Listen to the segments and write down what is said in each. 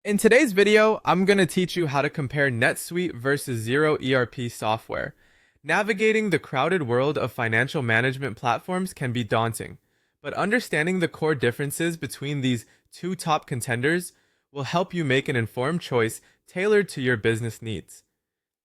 In today's video, I'm going to teach you how to compare NetSuite versus Xero ERP software. Navigating the crowded world of financial management platforms can be daunting, but understanding the core differences between these two top contenders will help you make an informed choice tailored to your business needs.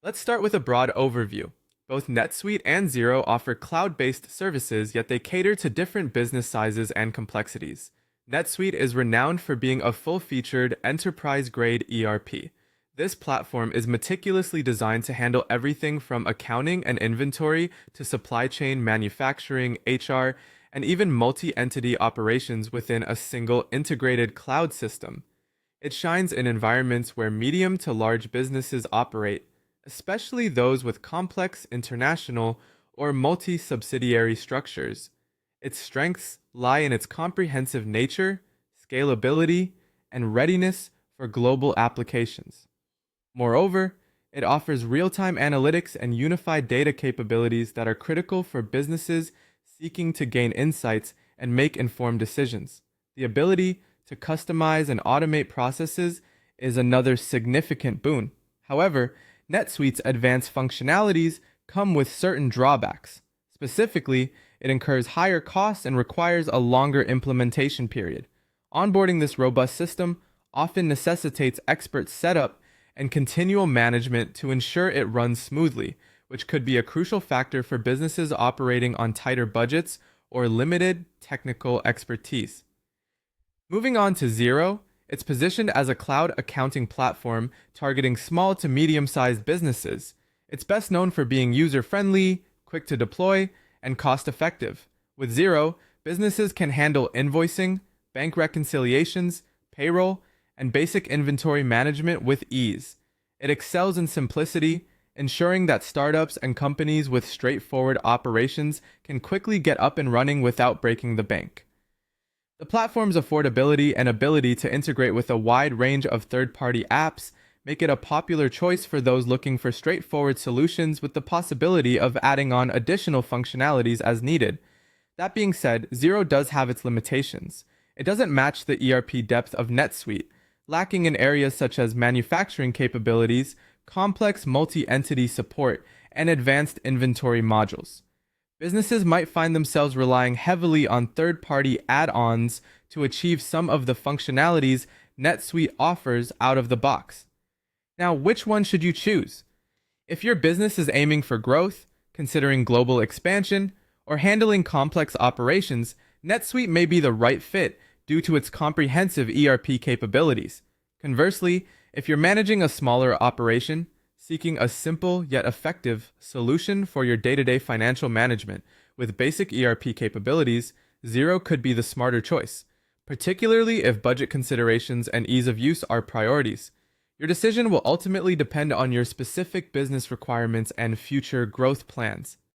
Let's start with a broad overview. Both NetSuite and Xero offer cloud-based services, yet they cater to different business sizes and complexities. NetSuite is renowned for being a full-featured, enterprise-grade ERP. This platform is meticulously designed to handle everything from accounting and inventory to supply chain, manufacturing, HR, and even multi-entity operations within a single integrated cloud system. It shines in environments where medium to large businesses operate, especially those with complex international or multi-subsidiary structures. Its strengths lie in its comprehensive nature, scalability, and readiness for global applications. Moreover, it offers real-time analytics and unified data capabilities that are critical for businesses seeking to gain insights and make informed decisions. The ability to customize and automate processes is another significant boon. However, NetSuite's advanced functionalities come with certain drawbacks. Specifically, it incurs higher costs and requires a longer implementation period. Onboarding this robust system often necessitates expert setup and continual management to ensure it runs smoothly, which could be a crucial factor for businesses operating on tighter budgets or limited technical expertise. Moving on to Xero, it's positioned as a cloud accounting platform targeting small to medium-sized businesses. It's best known for being user-friendly, quick to deploy, and cost-effective. With Xero, businesses can handle invoicing, bank reconciliations, payroll, and basic inventory management with ease. It excels in simplicity, ensuring that startups and companies with straightforward operations can quickly get up and running without breaking the bank. The platform's affordability and ability to integrate with a wide range of third-party apps make it a popular choice for those looking for straightforward solutions with the possibility of adding on additional functionalities as needed. That being said, Xero does have its limitations. It doesn't match the ERP depth of NetSuite, lacking in areas such as manufacturing capabilities, complex multi-entity support, and advanced inventory modules. Businesses might find themselves relying heavily on third-party add-ons to achieve some of the functionalities NetSuite offers out of the box. Now, which one should you choose? If your business is aiming for growth, considering global expansion, or handling complex operations, NetSuite may be the right fit due to its comprehensive ERP capabilities. Conversely, if you're managing a smaller operation, seeking a simple yet effective solution for your day-to-day financial management with basic ERP capabilities, Xero could be the smarter choice, particularly if budget considerations and ease of use are priorities. Your decision will ultimately depend on your specific business requirements and future growth plans.